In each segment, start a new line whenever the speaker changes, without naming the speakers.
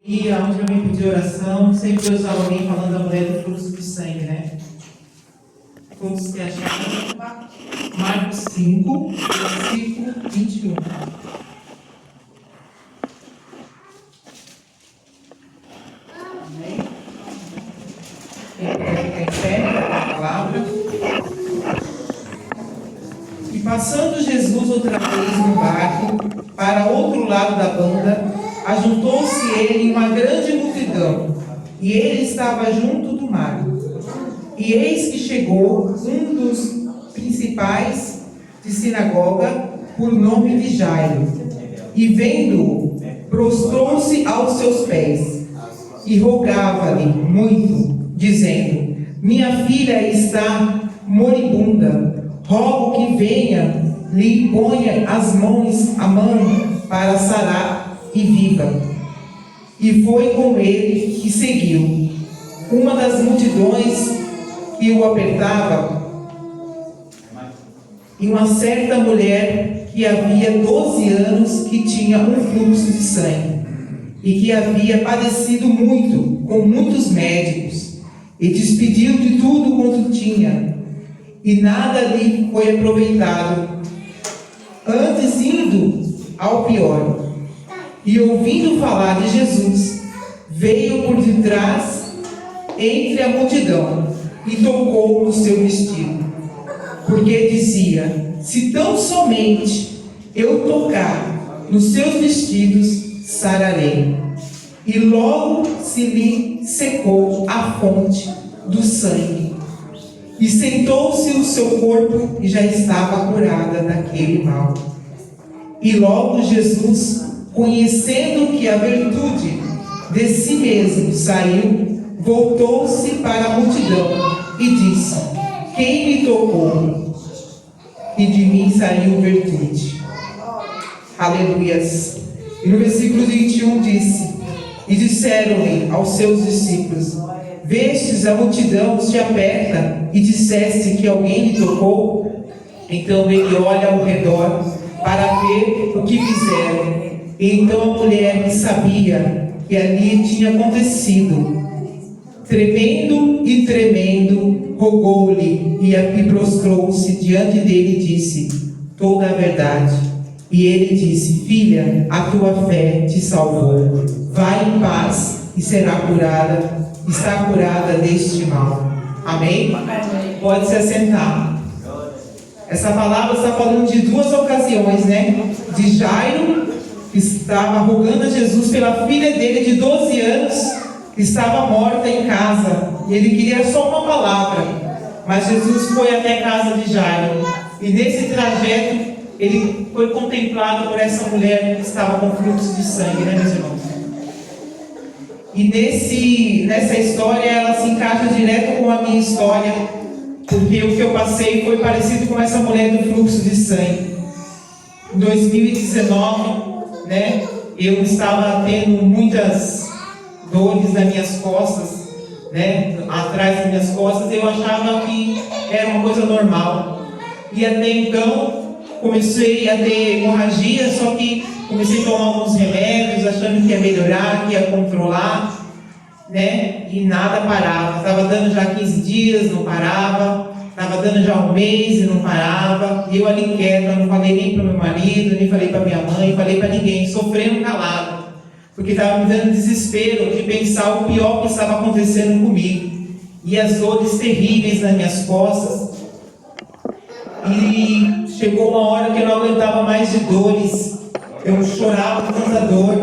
E onde eu me pedi oração, sempre eu usava alguém falando da mulher do fluxo de sangue, né? Todos que acharam, Marcos 5, versículo 21. Amém? Quem puder ficar em pé para a palavra. E passando Jesus outra vez no barco, para outro lado da banda, ajuntou-se ele uma grande multidão, e ele estava junto do mar. E eis que chegou um dos principais de sinagoga, por nome de Jairo, e vendo-o, prostrou-se aos seus pés, e rogava-lhe muito, dizendo: minha filha está moribunda, rogo que venha, lhe ponha a mão para sarar e viva. E foi com ele e seguiu. Uma das multidões que o apertava, e uma certa mulher que havia 12 anos que tinha um fluxo de sangue, e que havia padecido muito com muitos médicos, e despediu de tudo quanto tinha, e nada lhe foi aproveitado, antes indo ao pior. E ouvindo falar de Jesus, veio por detrás entre a multidão e tocou no seu vestido, porque dizia: se tão somente eu tocar nos seus vestidos, sararei. E logo se lhe secou a fonte do sangue, e sentou-se o seu corpo e já estava curada daquele mal. E logo Jesus, conhecendo que a virtude de si mesmo saiu, voltou-se para a multidão e disse: quem me tocou? E de mim saiu virtude. Aleluias. E no versículo 21 disse: e disseram-lhe aos seus discípulos: vestes a multidão te aperta, e disseste que alguém lhe tocou? Então ele olha ao redor para ver o que fizeram. Então a mulher que sabia que ali tinha acontecido, tremendo, rogou-lhe e prostrou-se diante dele e disse toda a verdade. E ele disse: filha, a tua fé te salvou. Vai em paz e será curada, está curada deste mal. Amém? Amém. Pode se assentar. Essa palavra está falando de duas ocasiões, né? De Jairo, que estava rogando a Jesus pela filha dele de 12 anos, que estava morta em casa, e ele queria só uma palavra, mas Jesus foi até a casa de Jairo, e nesse trajeto ele foi contemplado por essa mulher que estava com fluxo de sangue, né, meus irmãos? E nessa história ela se encaixa direto com a minha história, porque o que eu passei foi parecido com essa mulher do fluxo de sangue. Em 2019, né, eu estava tendo muitas dores nas minhas costas, né, atrás das minhas costas. Eu achava que era uma coisa normal, e até então comecei a ter hemorragia, só que comecei a tomar alguns remédios, achando que ia melhorar, que ia controlar, né, e nada parava. Estava dando já 15 dias, não parava. Estava dando já um mês e não parava. E eu ali quieta, não falei nem para o meu marido, nem falei para minha mãe, falei para ninguém, sofrendo calado, porque estava me dando desespero de pensar o pior que estava acontecendo comigo, e as dores terríveis nas minhas costas. E chegou uma hora que eu não aguentava mais de dores, eu chorava com tanta dor.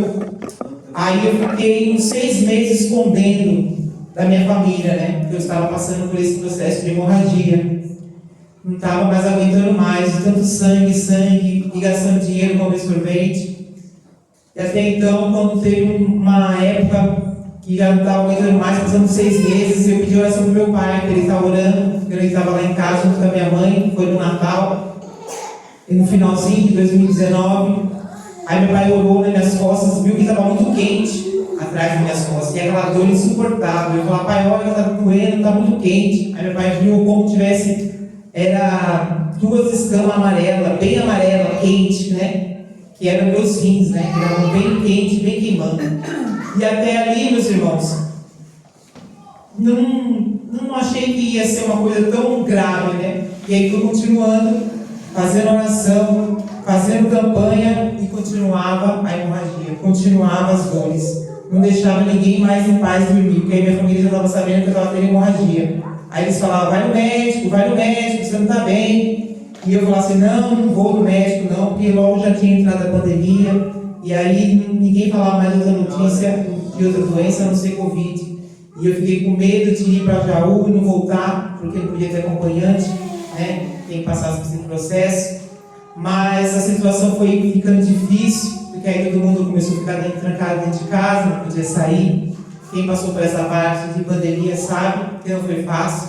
Aí eu fiquei uns 6 meses escondendo da minha família, né? Porque eu estava passando por esse processo de hemorragia. Não estava mais aguentando mais, de tanto sangue, e gastando dinheiro com absorvente. E até então, quando teve uma época que já não estava aguentando mais, passando 6 meses, eu pedi oração para o meu pai, que ele estava orando, porque ele estava lá em casa junto com a minha mãe, foi no Natal, e no finalzinho de 2019. Aí meu pai orou nas minhas costas, viu que estava muito quente atrás das minhas costas, e aquela dor insuportável. Eu falei: pai, olha, está doendo, está muito quente. Aí meu pai viu como tivesse, era 2 escamas amarelas, bem amarela, quente, né? Que eram meus rins, né? Que estavam bem quente, bem queimando. E até ali, meus irmãos, não achei que ia ser uma coisa tão grave, né? E aí fui continuando, fazendo oração, fazendo campanha, e continuava a hemorragia, continuava as dores. Não deixava ninguém mais em paz dormir, porque aí minha família já estava sabendo que eu estava tendo hemorragia. Aí eles falavam, vai no médico, você não está bem. E eu falava assim, não vou no médico não, porque logo já tinha entrado a pandemia. E aí ninguém falava mais outra notícia de outra doença, a não ser Covid. E eu fiquei com medo de ir para Jaú e não voltar, porque não podia ter acompanhante, né? Quem passasse por esse processo. Mas a situação foi ficando difícil, porque aí todo mundo começou a ficar trancado dentro de casa, não podia sair. Quem passou por essa parte de pandemia sabe que não foi fácil.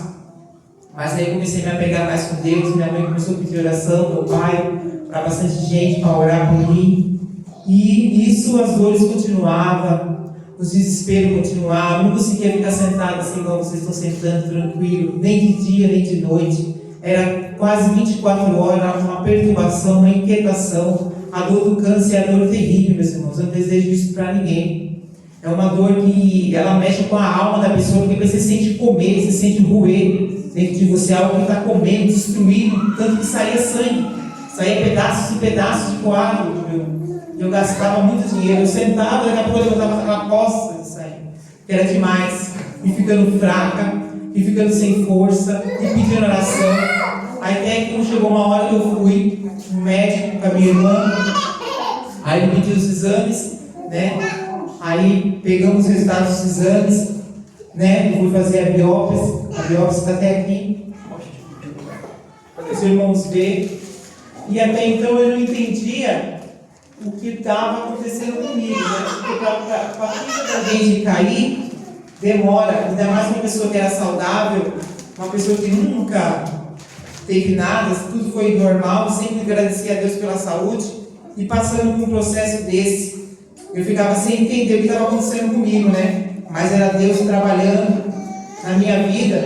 Mas aí comecei a me apegar mais com Deus, minha mãe começou a pedir oração, meu pai, para bastante gente para orar por mim. E nisso as dores continuavam, os desesperos continuavam, não conseguia ficar sentado assim igual vocês estão sentando, tranquilo, nem de dia, nem de noite. Era quase 24 horas, uma perturbação, uma inquietação. A dor do câncer é a dor terrível, meus irmãos, eu não desejo isso para ninguém. É uma dor que ela mexe com a alma da pessoa, porque você sente comer, você sente roer dentro de você algo que está comendo, destruindo, tanto que saía sangue, saía pedaços e pedaços de coágulo. Eu gastava muito dinheiro, eu sentava, daqui a pouco eu levantava aquela costa de sangue, que era demais, e ficando fraca, e ficando sem força, e pedindo oração. Aí até que chegou uma hora que eu fui no médico com a minha irmã, aí ele pediu os exames, né? Aí pegamos os resultados dos exames, né? Eu fui fazer a biópsia está até aqui, para que os irmãos vejam. E até então eu não entendia o que estava acontecendo comigo, né? Porque para a ficha da gente cair, demora, ainda mais uma pessoa que era saudável, uma pessoa que nunca teve nada, tudo foi normal, sempre agradecia a Deus pela saúde, e passando por um processo desse, eu ficava sem entender o que estava acontecendo comigo, né? Mas era Deus trabalhando na minha vida,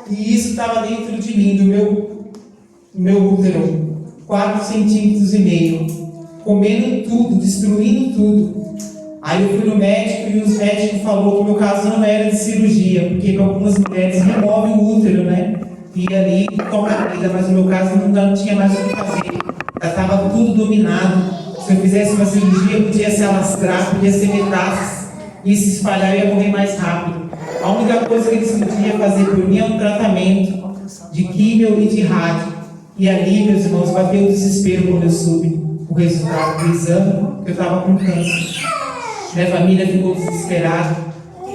e isso estava dentro de mim, do meu útero, 4,5 centímetros, comendo tudo, destruindo tudo. Aí eu fui no médico e os médicos falaram que o meu caso não era de cirurgia, porque para algumas mulheres removem o útero, né? E ali toma a vida, mas no meu caso não tinha mais o que fazer. Já estava tudo dominado. Se eu fizesse uma cirurgia, podia se alastrar, podia ser metástase e se espalhar e ia morrer mais rápido. A única coisa que eles podiam fazer por mim é um tratamento de químio e de rádio. E ali, meus irmãos, bateu o desespero quando eu soube o resultado do exame, que eu estava com câncer. Minha família ficou desesperada,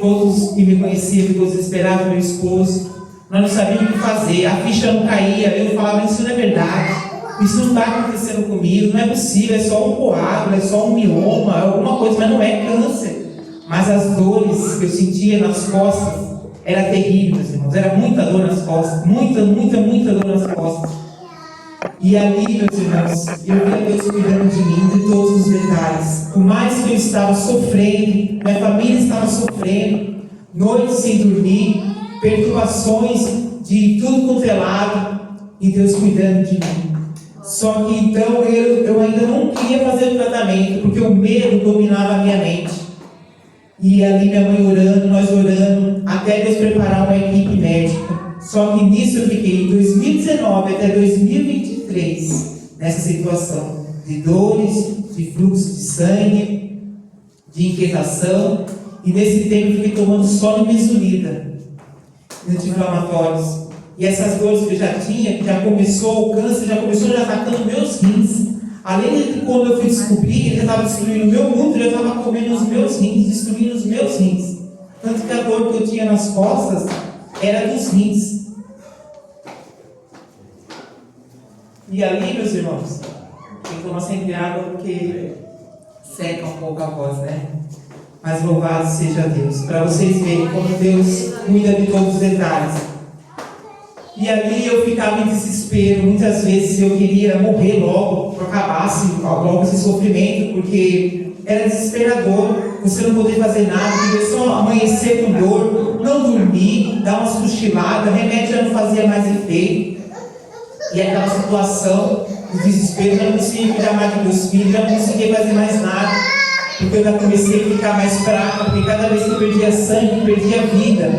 todos que me conheciam ficou desesperado, meu esposo. Nós não sabíamos o que fazer, a ficha não caía. Eu falava, isso não é verdade, isso não está acontecendo comigo, não é possível, é só um coágulo, é só um mioma, é alguma coisa, mas não é câncer. Mas as dores que eu sentia nas costas era terrível, meus irmãos, era muita dor nas costas, muita dor nas costas. E ali, meus irmãos, eu via Deus cuidando de mim, de todos os detalhes. Por mais que eu estava sofrendo, minha família estava sofrendo, noites sem dormir, perturbações de tudo quanto é lado, e Deus cuidando de mim. Só que então eu ainda não queria fazer o tratamento, porque o medo dominava a minha mente. E ali minha mãe orando, nós orando, até Deus preparar uma equipe médica. Só que nisso eu fiquei, em 2019 até 2023, nessa situação de dores, de fluxo de sangue, de inquietação, e nesse tempo eu fiquei tomando só nimesulida, anti-inflamatórios. E essas dores que eu já tinha, que já começou, o câncer já começou já atacando meus rins. Além de que quando eu fui descobrir, ele estava destruindo o meu útero, eu estava comendo os meus rins, destruindo os meus rins. Tanto que a dor que eu tinha nas costas era dos rins. E ali, meus irmãos, tem que tomar sempre água porque seca um pouco a voz, né? Mas louvado seja Deus, para vocês verem como Deus cuida de todos os detalhes. E ali eu ficava em desespero, muitas vezes eu queria morrer logo, que acabasse logo esse sofrimento, porque era desesperador, você não poder fazer nada, poder só amanhecer com dor, não dormir, dar umas cochiladas, remédio já não fazia mais efeito. E aquela situação, o desespero, já não conseguia cuidar mais dos meus filhos, já não conseguia fazer mais nada. porque eu já comecei a ficar mais fraca, porque cada vez que eu perdia sangue, eu perdia vida.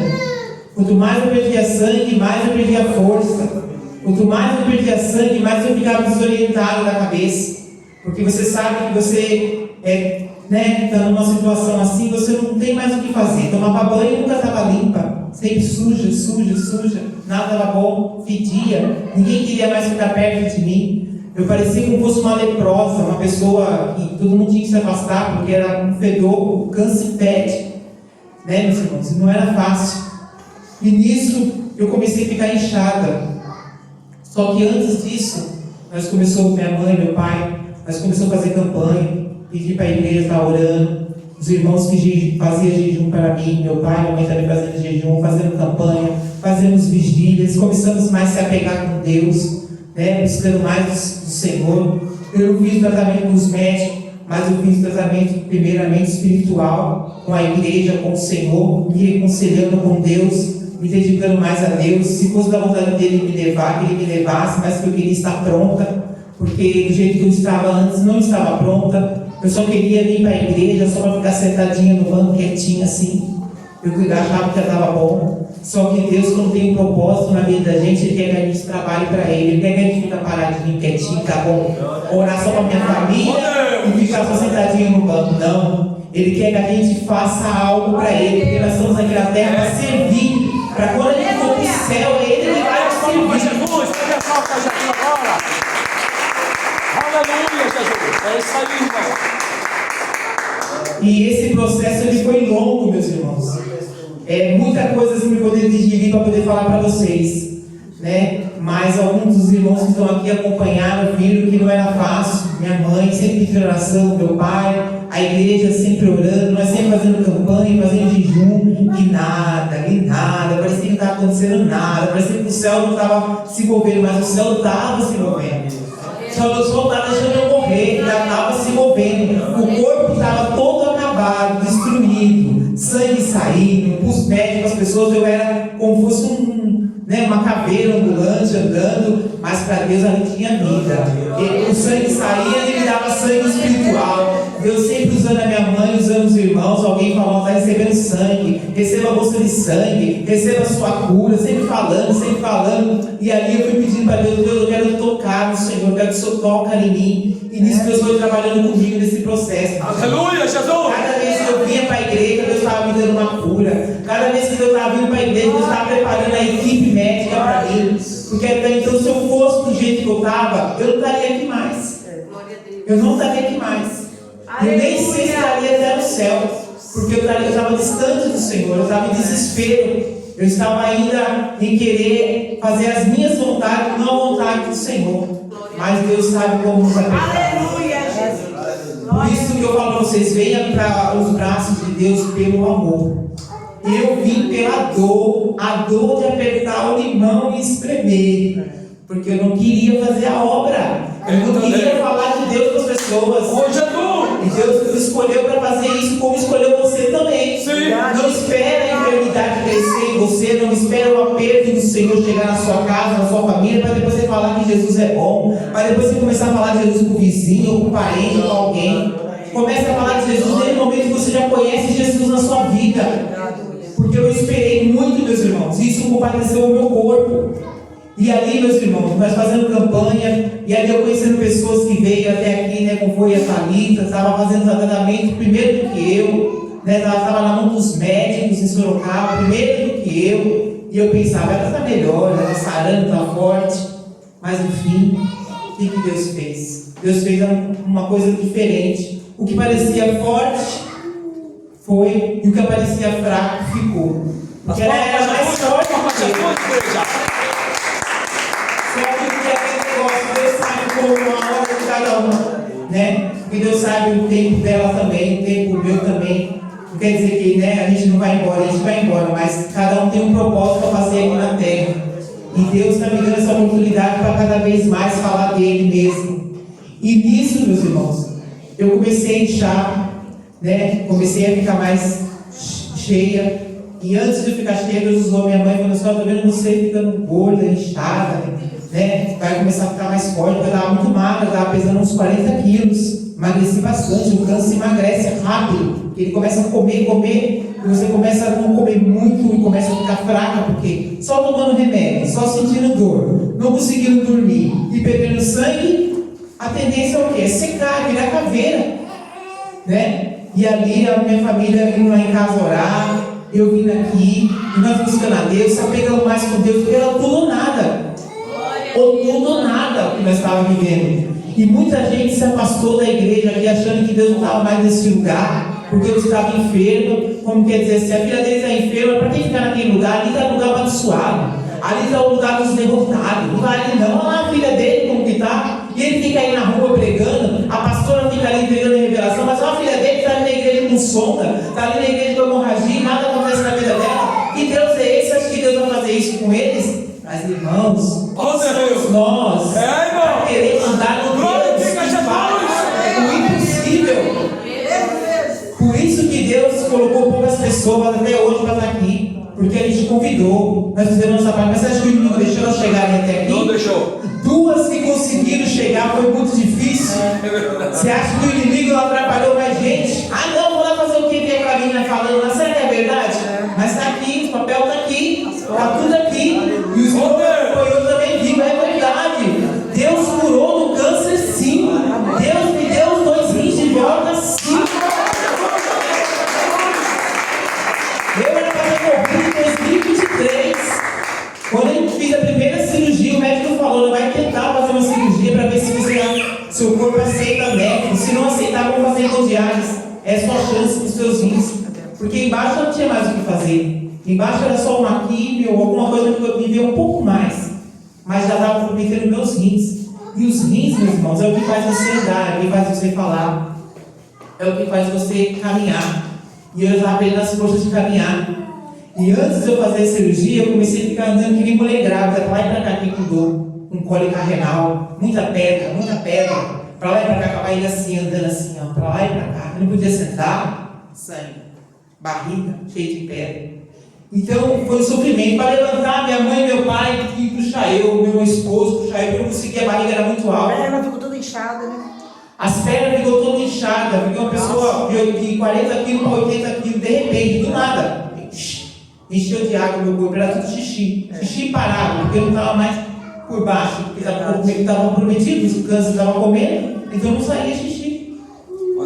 Quanto mais eu perdia sangue, mais eu perdia força. Quanto mais eu perdia sangue, mais eu ficava desorientado da cabeça. Porque você sabe que você está numa situação assim, você não tem mais o que fazer. Tomava banho e nunca estava limpa. Sempre suja, suja, suja. Nada era bom, fedia. Ninguém queria mais ficar perto de mim. Eu parecia como fosse uma leprosa, uma pessoa que todo mundo tinha que se afastar, porque era um fedor, o câncer fede. Meus irmãos? E não era fácil. E nisso eu comecei a ficar inchada. Só que antes disso, minha mãe, meu pai, nós começamos a fazer campanha, pedir para a igreja estar orando, os irmãos que faziam jejum para mim, meu pai, minha mãe também fazendo jejum, fazendo campanha, fazendo vigílias, começamos mais a se apegar com Deus, buscando mais do Senhor. Eu não fiz tratamento com os médicos, mas eu fiz tratamento primeiramente espiritual, com a igreja, com o Senhor, me reconciliando com Deus, me dedicando mais a Deus. Se fosse da vontade dele me levar, que ele me levasse, mas que eu queria estar pronta, porque do jeito que eu estava antes, não estava pronta. Eu só queria vir para a igreja, só para ficar sentadinha no banco, quietinha assim. Eu achava que já estava bom. Só que Deus, quando tem um propósito na vida da gente, Ele quer que a gente trabalhe para Ele. Ele quer que a gente fique paradinho, quietinho, tá bom? Orar só para minha família e ficar só sentadinho no banco. Não. Ele quer que a gente faça algo para Ele, porque nós estamos aqui na terra para servir. Para quando a gente for para o céu, é Ele que vai nos servir.
Jesus, pega a palma para Jesus agora. Aleluia, Jesus. É isso aí, irmão.
E esse processo ele foi longo, meus irmãos. Muita coisa assim me poder digerir para poder falar para vocês, Mas alguns dos irmãos que estão aqui acompanharam viram que não era fácil. Minha mãe sempre pedindo oração, meu pai, a igreja sempre orando, nós sempre fazendo campanha, fazendo jejum, e nada, parecia que não estava acontecendo nada, parecia que o céu não estava se movendo, mas o céu estava se movendo. Só não estava deixando eu morrer, já estava se movendo. O corpo estava todo acabado, destruído, sangue saindo, os médicos, as pessoas, eu era como fosse uma caveira ambulante andando, mas para Deus ali tinha vida. O sangue saía, Ele me dava sangue espiritual. Deus sempre usando a minha mãe, usando os irmãos. Alguém falou, está recebendo sangue, receba a bolsa de sangue, receba a sua cura, sempre falando. E ali eu fui pedindo para Deus, eu quero tocar no Senhor, eu quero que o Senhor toque em mim. E nisso Deus foi trabalhando comigo nesse processo.
Aleluia, Jesus!
Cada vez que eu vinha para a igreja, Deus estava me dando uma cura. Cada vez que Deus estava vindo para a igreja, Deus estava preparando a equipe médica para mim. Porque até então, se eu fosse do jeito que eu estava, eu não estaria aqui mais. Eu não estaria aqui mais. Eu nem sei se estaria até no céu. Porque eu estava distante do Senhor, eu estava em desespero. Eu estava ainda em querer fazer as minhas vontades, não a vontade do Senhor. Mas Deus sabe como nos apertar.
Aleluia, Jesus.
Por isso que eu falo para vocês, venha para os braços de Deus pelo amor. Eu vim pela dor, a dor de apertar o limão e espremer, porque eu não queria fazer a obra, eu não queria falar de Deus para as pessoas. E Deus escolheu para fazer isso, como escolheu você também.
Sim.
Não espera a enfermidade crescer em você, não espera o aperto do Senhor chegar na sua casa, na sua família, para depois você falar que Jesus é bom, para depois você começar a falar de Jesus com o vizinho, com o parente, com alguém. Comece a falar de Jesus desde o momento que você já conhece Jesus na sua vida. Porque eu esperei muito, meus irmãos, e isso compadeceu o meu corpo. E ali, meus irmãos, nós fazendo campanha, e ali eu conhecendo pessoas que veio até aqui, como foi a Thalita, estava fazendo tratamento primeiro do que eu, estava na mão dos médicos em Sorocaba, primeiro do que eu, e eu pensava, ela está melhor, ela está sarando, está forte, mas no fim, o que Deus fez? Deus fez uma coisa diferente. O que parecia forte foi, e o que parecia fraco ficou. Porque ela era mais forte que eu. Só que aquele negócio, Deus sabe como a hora de cada uma, Porque Deus sabe o tempo dela também, o tempo meu também. Não quer dizer que a gente não vai embora, a gente vai embora, mas cada um tem um propósito para fazer aqui na terra. E Deus está me dando essa oportunidade para cada vez mais falar dele mesmo. E nisso, meus irmãos, eu comecei a inchar, comecei a ficar mais cheia. E antes de eu ficar cheia, Deus usou minha mãe e falou assim: estou vendo você ficando gorda, inchada, vai começar a ficar mais forte, porque eu estava muito magra, eu estava pesando uns 40 quilos. emagreci bastante. O câncer emagrece rápido. Ele começa a comer, e você começa a não comer muito e começa a ficar fraca, porque só tomando remédio, só sentindo dor, não conseguindo dormir e perdendo sangue, a tendência é o quê? É secar, virar caveira, né? E ali a minha família vindo lá em casa orar, eu vindo aqui, e nós buscando a Deus, se apegando mais com Deus, porque era tudo ou nada. Ou tudo ou nada o que nós estávamos vivendo. E muita gente se afastou da igreja aqui achando que Deus não estava mais nesse lugar, porque eu estava enfermo. Como quer dizer, se a filha deles é enferma, para quem ficar naquele lugar? Ali está o lugar abençoado, ali está o lugar dos derrotados. Não vai ali não, olha lá a filha dele como que está. E ele fica aí na rua pregando, a pastora fica ali entregando revelação, mas olha a filha dele está ali na igreja com sonda, está ali na igreja com hemorragia, e nada acontece na vida dela. Que Deus é esse? Acho que Deus vai fazer isso com eles? Mas irmãos, nós queremos andar no Deus que faz o impossível. Por isso que Deus colocou poucas pessoas até hoje para estar aqui, porque a gente convidou, nós fizemos nossa parte. Mas você acha que o inimigo deixou elas chegarem até aqui?
Não deixou.
Duas que conseguiram chegar, foi muito difícil. Você acha que o inimigo não atrapalhou mais gente? Ah não, vou lá fazer o que tem aquela menina falando lá, será que é verdade? Mas está aqui, o papel está aqui, está tudo aqui. E o Senhor apoiou também, vivo, é verdade. Deus curou do câncer, sim. Deus me deu os 2 rins de volta, sim. Eu era para ter morrido em 2023. Quando eu fiz a primeira cirurgia, o médico falou: não vai tentar fazer uma cirurgia para ver se seu corpo aceita médico. Se não aceitar, vamos fazer hemodiálise. É sua chance dos seus rins. Porque embaixo não tinha mais o que fazer. Embaixo era só uma químio ou alguma coisa que eu vivia um pouco mais. Mas já estava comprometendo meus rins. E os rins, meus irmãos, é o que faz você andar, é o que faz você falar, é o que faz você caminhar. E eu estava perdendo as forças de caminhar. E antes de eu fazer a cirurgia, eu comecei a ficar andando que nem mulher grávida, para lá e para cá, aqui com dor, com cólica renal, muita pedra, para lá e para cá, com a barriga assim, andando assim, ó, para lá e para cá. Eu não podia sentar, sangue, barriga cheia de pedra. Então foi um sofrimento para levantar. Minha mãe e meu pai e puxar eu, meu esposo, puxar eu não conseguia, a barriga era muito alta.
A perna ficou toda inchada, né?
As pernas ficou toda inchada, porque uma pessoa de 40 quilos para 80 quilos, de repente, do nada, encheu de água meu corpo, era tudo xixi. Xixi parado, porque eu não estava mais por baixo, porque estava comprometido, o câncer estava comendo, então não saía xixi.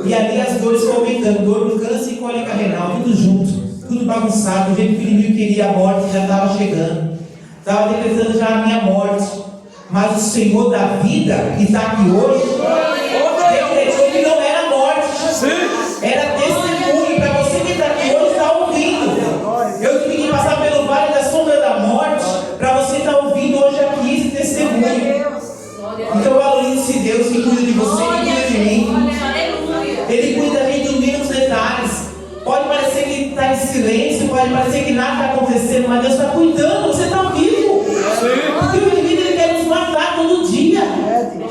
E ali as dores foram aumentando, dor no câncer e cólica renal, tudo junto. Tudo bagunçado, o jeito que o inimigo queria a morte já estava chegando, estava decretando já a minha morte. Mas o Senhor da vida, que está aqui hoje, decretou que não era morte, era testemunho. Para você que está aqui hoje, está ouvindo. Eu tive que passar pelo vale da sombra da morte, para você estar ouvindo hoje aqui esse testemunho. Então valorize esse Deus que cuida de você, que cuida de mim. Ele cuida da gente dos mínimos detalhes. Pode parecer que está em silêncio, pode parecer que nada está acontecendo, mas Deus está cuidando, você está vivo. Porque o inimigo ele quer nos matar todo dia.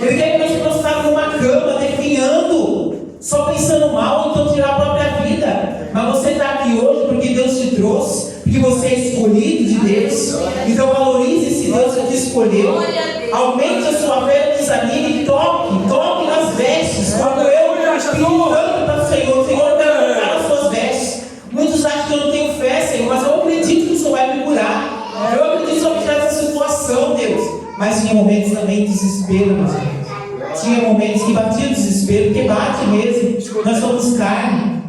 Ele quer que nós prostamos numa cama, definhando, só pensando mal, então tirar a própria vida. Mas você está aqui hoje porque Deus te trouxe, porque você é escolhido de Deus. Então valorize esse Deus que te escolheu. Aumente a sua fé, desanime, toque nas vestes. Quando eu tanto para o Senhor, quero as suas vestes. Muitos acham que eu não tenho fé, Senhor, mas eu acredito que o Senhor vai me curar. Eu acredito que o Senhor vai tirar essa situação, Deus. Mas tinha momentos também de desespero, meus irmãos. Tinha momentos que batia o desespero, porque bate mesmo. Nós somos carne.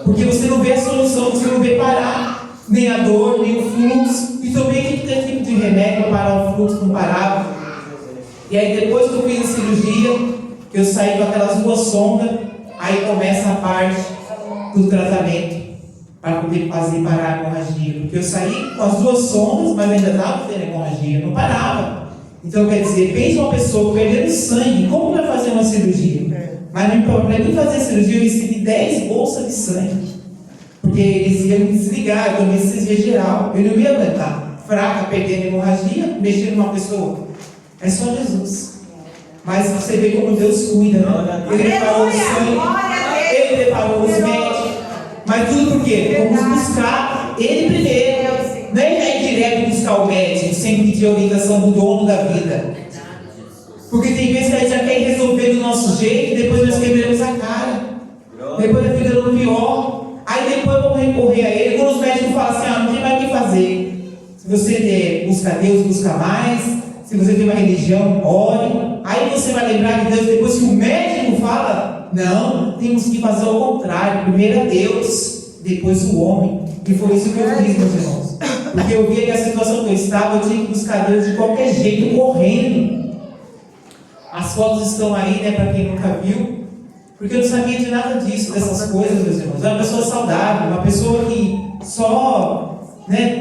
Porque você não vê a solução, você não vê parar. Nem a dor, nem o fluxo. E também tem que ter tipo de remédio para parar o fluxo, não parava. E aí depois que eu fiz a cirurgia, eu saí com aquelas 2 sondas, aí começa a parte do tratamento para poder fazer parar a hemorragia. Porque eu saí com as 2 sondas, mas ainda estava tendo hemorragia, não parava. Então quer dizer, pensa uma pessoa perdendo sangue, como vai fazer uma cirurgia? Mas para mim fazer a cirurgia eu recebi 10 bolsas de sangue. Porque eles iam me desligar, eu tomei anestesia geral. Eu não ia aguentar, fraca, perdendo hemorragia, mexendo numa pessoa. É só Jesus. Mas você vê como Deus cuida, né? Ele preparou o sangue, Ele preparou os médicos. Mas tudo por quê? Vamos buscar Ele primeiro. Não é ir direto buscar o médico sem pedir a orientação do dono da vida. Porque tem vezes que a gente já quer resolver do nosso jeito e depois nós quebramos a cara. Depois vai ficando pior. Aí depois vamos recorrer a ele. Quando os médicos falam assim, não tem mais o que fazer. Se você busca Deus, busca mais. Se você tem uma religião, ore. Aí você vai lembrar de Deus depois que o médico fala, não, temos que fazer o contrário. Primeiro é Deus, depois o homem. E foi isso que eu fiz, meus irmãos. Porque eu via que a situação que eu estava, eu tinha que buscar Deus de qualquer jeito, correndo. As fotos estão aí, né, para quem nunca viu. Porque eu não sabia de nada disso, dessas coisas, meus irmãos. Eu era uma pessoa saudável, uma pessoa que só,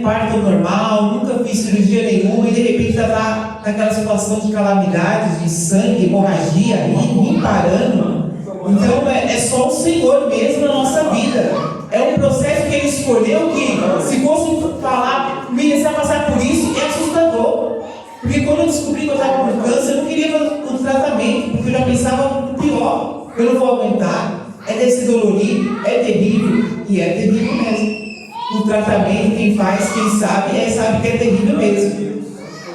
parto normal, nunca fiz cirurgia nenhuma, e de repente está naquela situação de calamidades, de sangue, hemorragia, me parando. Então é só o Senhor mesmo na nossa vida. É um processo que Ele escolheu que, se fosse falar, me deixar passar por isso, é assustador. Porque quando eu descobri que eu estava com câncer, eu não queria o tratamento, porque eu já pensava no pior. Eu não vou aguentar, deve ser dolorido, é terrível, e é terrível mesmo. O tratamento, quem faz, quem sabe, sabe que é terrível mesmo.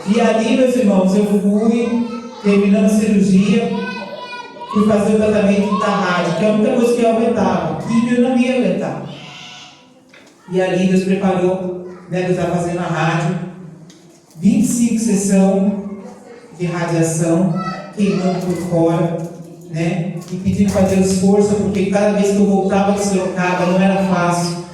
E ali, meus irmãos, eu fui, terminando a cirurgia, fui fazer o tratamento da rádio, que é a única coisa que eu aguentava, químio eu não ia aguentar. E ali Deus preparou, Deus estava fazendo a rádio, 25 sessões de radiação, queimando por fora, e pedindo para Deus força, porque cada vez que eu voltava deslocada não era fácil,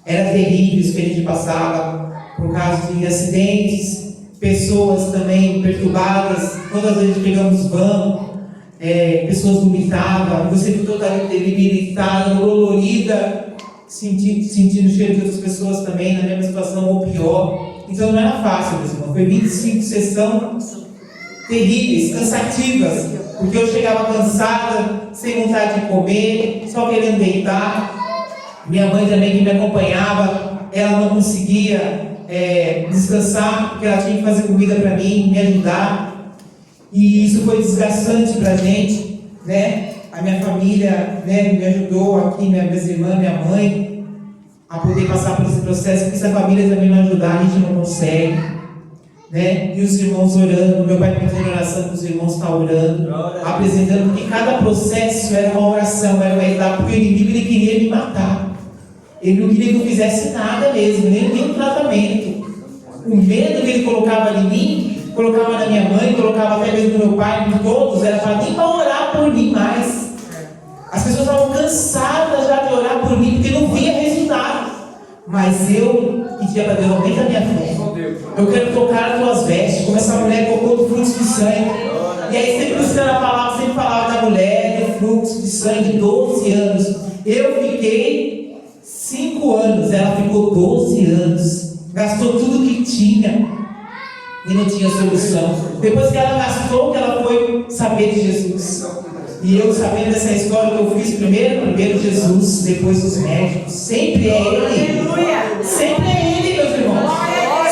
era terrível isso que a gente passava, por causa de acidentes, pessoas também perturbadas, quantas vezes pegamos van, pessoas vomitavam, você ficou toda debilitada, dolorida, sentindo o cheiro de outras pessoas também na mesma situação ou pior. Então não era fácil, meus irmãos. Foi 25 sessões terríveis, cansativas, porque eu chegava cansada, sem vontade de comer, só querendo deitar. Minha mãe também que me acompanhava, ela não conseguia descansar, porque ela tinha que fazer comida para mim, me ajudar. E isso foi desgastante para a gente, A minha família, me ajudou aqui, minhas irmãs, minha mãe, a poder passar por esse processo, porque se a família também não ajudar, a gente não consegue. E os irmãos orando, meu pai pedindo oração para os irmãos estar orando, apresentando que cada processo era uma oração, era uma etapa, porque o inimigo ele queria me matar. Ele não queria que eu fizesse nada mesmo, nem um tratamento. O medo que ele colocava em mim, colocava na minha mãe, colocava até mesmo no meu pai, em todos, era para nem para orar por mim mais. As pessoas estavam cansadas já de orar por mim, porque não via resultado. Mas eu pedia para Deus, aumenta a minha fé. Eu quero tocar as tuas vestes, como essa mulher tocou do fluxo de sangue. E aí sempre buscando a palavra, sempre falava da mulher, do fluxo de sangue, de 12 anos. Eu fiquei 5 anos, ela ficou 12 anos. Gastou tudo que tinha e não tinha solução. Depois que ela gastou, que ela foi saber de Jesus. E eu sabendo dessa história que eu fiz primeiro Jesus, depois os médicos. Sempre é Ele. Sempre é Ele, meus irmãos.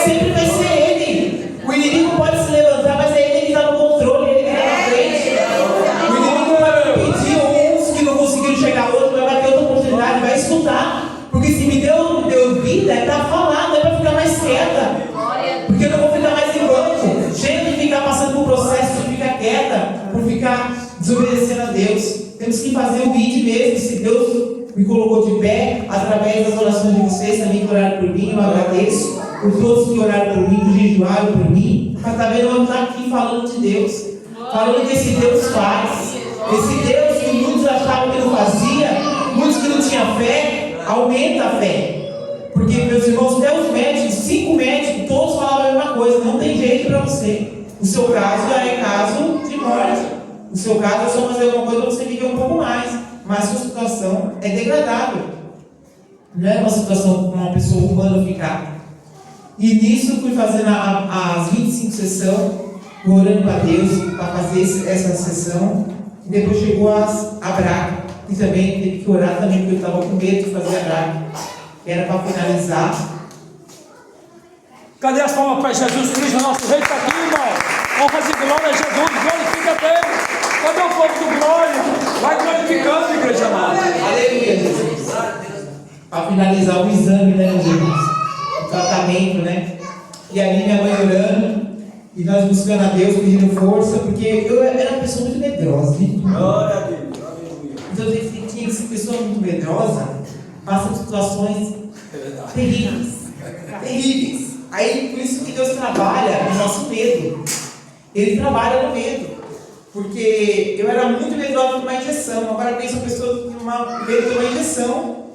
Sempre vai ser Ele. O inimigo pode se levantar, mas é Ele que está no controle, Ele que está na frente. O inimigo vai impedir uns que não conseguiram chegar, outros, mas vai ter outra oportunidade, vai escutar. Porque se me deu vida, é para falar, não é para ficar mais quieta. Porque eu não vou ficar mais em banco. Chega de ficar passando por processo, de ficar quieta, por ficar desobedecendo a Deus. Temos que fazer o ID mesmo. Se Deus me colocou de pé, através das orações de vocês também que oraram por mim, eu agradeço por todos que oraram por mim, que jejuaram por mim, para estar vendo eu estar aqui falando de Deus, falando que esse Deus faz, esse Deus que muitos achavam que não fazia, muitos que não tinham fé, aumenta a fé. Porque, meus irmãos, até os médicos, 5 médicos, todos falavam a mesma coisa, não tem jeito para você. O seu caso já é caso de morte. O seu caso é só fazer alguma coisa para você viver um pouco mais. Mas a sua situação é degradável. Não é uma situação para uma pessoa humana ficar. E nisso fui fazendo as 25 sessões, orando para Deus, para fazer essa sessão. E depois chegou a braca. E também teve que orar também, porque eu estava com medo de fazer a braca. Era para finalizar.
Cadê as palmas para Jesus Cristo, nosso Rei? Está aqui, irmão. Vamos fazer glória a Jesus, glorifica a Deus. Cadê o povo do glória? Vai glorificando, igreja amada.
Aleluia, Jesus. Para finalizar o exame, meus irmãos? O tratamento, E ali minha mãe orando. E nós buscando a Deus, pedindo força, porque eu era uma pessoa muito medrosa.
Glória a Deus.
Então eu tinha que ser pessoa muito medrosa, passa por situações terríveis. Terríveis. Aí por isso que Deus trabalha no nosso medo. Ele trabalha no medo. Porque eu era muito medrosa de uma injeção. Agora eu penso uma pessoa que tinha medo de uma injeção,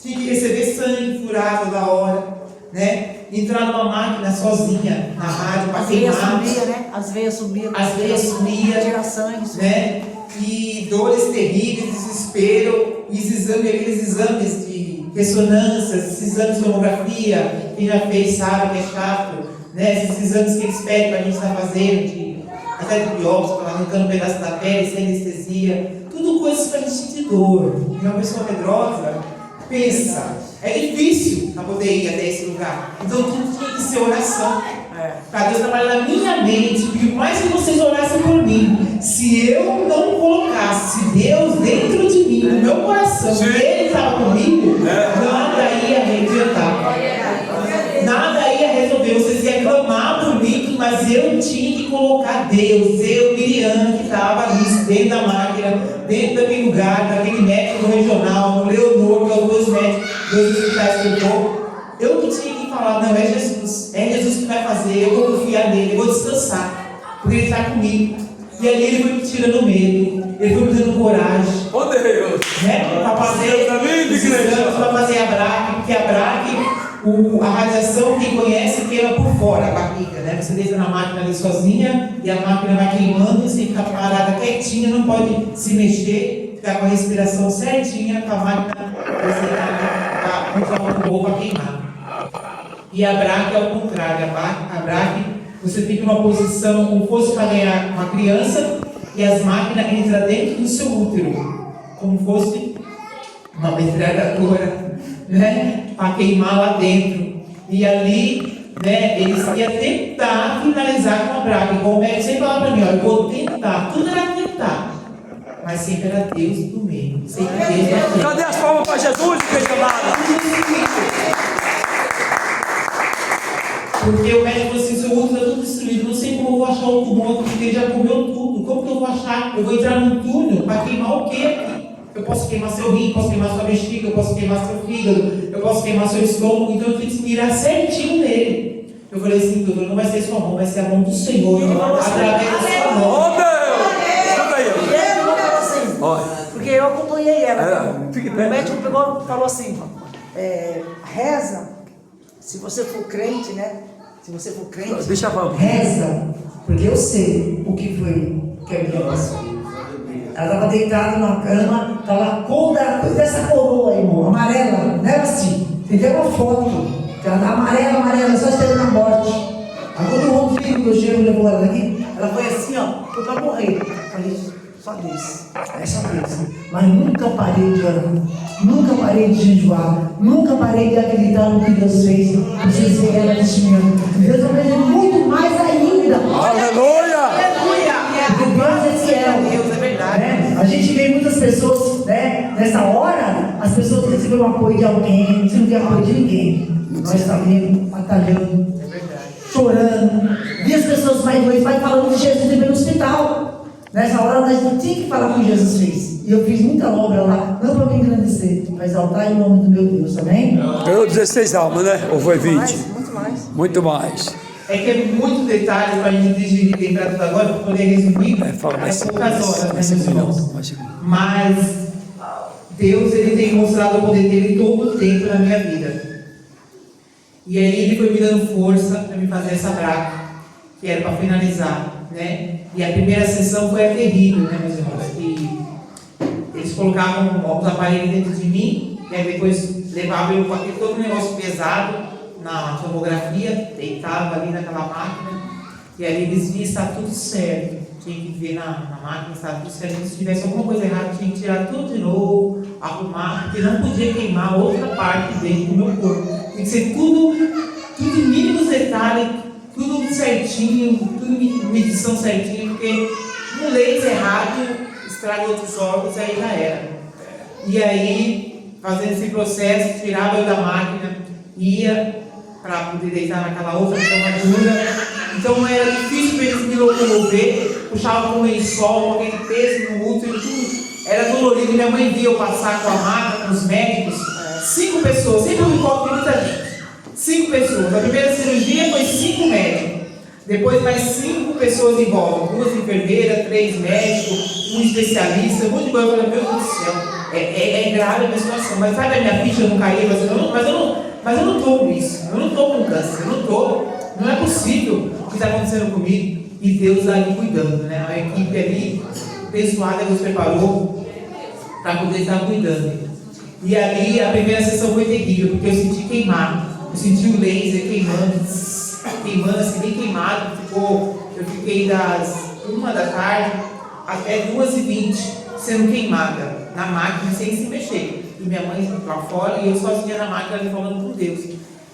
tinha que receber sangue furado toda hora, né? Entrar numa máquina sozinha na rádio para queimar.
As veias sumiam,
Tirar
sangue,
né? E dores terríveis, desespero, e aqueles exames de ressonância, esses exames de tomografia, quem já fez sabe que é chato, né? Esses exames que eles pedem para a gente estar fazendo, até de biópsia, para arrancando um pedaço da pele, sem anestesia, tudo coisas para a gente sentir dor. E uma pessoa medrosa pensa, é difícil para poder ir até esse lugar. Então tudo tinha que ser oração. Para Deus trabalhar na minha mente, porque por mais que vocês orassem por mim, se eu não colocasse Deus dentro de mim, no meu coração, que Ele estava comigo, nada ia adiantar. Nada ia resolver. Vocês iam clamar por mim, mas eu tinha que colocar Deus, Miriam, que estava ali dentro da máquina, dentro daquele lugar, daquele médico regional, no Leonor, que é os dois hospitais que eu estou. Eu que tinha que falar, não, é Jesus que vai fazer, eu vou confiar nele, eu vou descansar, porque Ele está comigo. E ali Ele foi me tirando medo, Ele foi me dando coragem.
Oh Deus!
Né? Para fazer para fazer a braque, porque a braque, a radiação, quem conhece, queima por fora a barriga, né? Você deita na máquina ali sozinha, e a máquina vai queimando, você fica parada quietinha, não pode se mexer, ficar com a respiração certinha, com a máquina controlar o corpo a queimar. E a braque é o contrário, a braque, você fica numa posição como fosse para ganhar uma criança, e as máquinas entram dentro do seu útero, como fosse uma metralhadora, né? Para queimar lá dentro. E ali, né, eles iam tentar finalizar com a braque. Como o médico sempre falava para mim, eu vou tentar, tudo era tentar, mas sempre era Deus no meio. Sempre Deus na frente.
Cadê as palmas para Jesus, igreja amada?
Porque o médico falou assim, seu útero está tudo destruído, não sei como eu vou achar o tumor, porque ele já comeu tudo. Como que eu vou achar? Eu vou entrar num túnel para queimar o quê aqui? Eu posso queimar seu rim, posso queimar sua bexiga, eu posso queimar seu fígado, eu posso queimar seu estômago, então eu tenho que mirar certinho nele. Eu falei assim, doutor, não vai ser sua mão, vai ser a mão do Senhor, através da sua mão.
Oh Deus! Escuta aí.
Ele não falou assim, porque eu acompanhei ela. O médico pegou e falou assim, reza, se você for crente, né? Se você for crente,
deixa eu falar.
Reza, porque eu sei o que foi que a minha passou. Ela estava deitada na cama, estava com dessa coroa aí, irmão, amarela, né, assim? Tem até uma foto, que ela tá amarela, só esperando a morte. Aí quando o outro filho do gelo levou ela daqui, ela foi assim, ó, foi para morrer. Eu falei, só Deus, é só Deus. Mas nunca parei de orar, nunca parei de jejuar, nunca parei de acreditar no que Deus fez. Vocês veem ela testemunhando. Deus vai fazer muito mais ainda.
Aleluia!
Porque Deus é fiel.
Deus, é verdade.
Né? A gente vê muitas pessoas, né? Nessa hora, as pessoas recebem o apoio de alguém, você não tem apoio de ninguém. Nós estamos batalhando, chorando. E as pessoas mais doentes vai falando de Jesus no hospital. Nessa hora nós não tínhamos que falar o que Jesus fez. E eu fiz muita obra lá, não para me engrandecer, para exaltar em nome do meu Deus, amém?
Ganhou 16 almas, né? Ou foi 20?
muito mais.
Muito mais.
É que é muito detalhe para a gente digerir e lembrar tudo agora, para poder resumir.
Fala mais.
Poucas horas, né, meus irmãos?
Mais
Mas Deus, Ele tem mostrado o poder dele todo o tempo na minha vida. E aí Ele foi me dando força para me fazer essa braca, que era para finalizar, né? E a primeira sessão foi terrível, né, meus irmãos? Que eles colocavam os aparelhos dentro de mim, e aí depois levavam eu com aquele todo um negócio pesado na tomografia, deitava ali naquela máquina, e aí eles viam se está tudo certo. Tinha que ver na máquina se estava tudo certo. Se tivesse alguma coisa errada, tinha que tirar tudo de novo, arrumar, porque não podia queimar outra parte dentro do meu corpo. Tem que ser tudo mínimos detalhes, tudo certinho, tudo medição certinha, porque um laser errado estraga outros órgãos, aí já era. E aí, fazendo esse processo, tirava eu da máquina, ia para poder deitar naquela outra cama dura, Então era difícil para eles me locomover, puxavam com um lençol, com aquele peso no útero, tudo. Era dolorido. Minha mãe via eu passar com a maca, com os médicos. 5 pessoas, sempre um encontro de muita gente. 5 pessoas. A primeira cirurgia foi 5 médicos. Depois mais 5 pessoas em volta. 2 enfermeiras, 3 médicos, um especialista, um monte de coisa. Eu falei, meu Deus do céu, é grave a minha situação. Mas sabe, a minha ficha não caiu, mas eu não estou com isso. Eu não estou com câncer, eu não estou. Não é possível o que está acontecendo comigo. E Deus ali cuidando, né? A equipe ali, abençoada, Deus preparou para poder estar cuidando. E ali a primeira sessão foi terrível, porque eu senti queimar. Eu senti o laser queimando assim, bem queimado. Eu fiquei das 1 da tarde até 2h20 sendo queimada na máquina sem se mexer. E minha mãe lá fora e eu sozinha na máquina ali falando com Deus.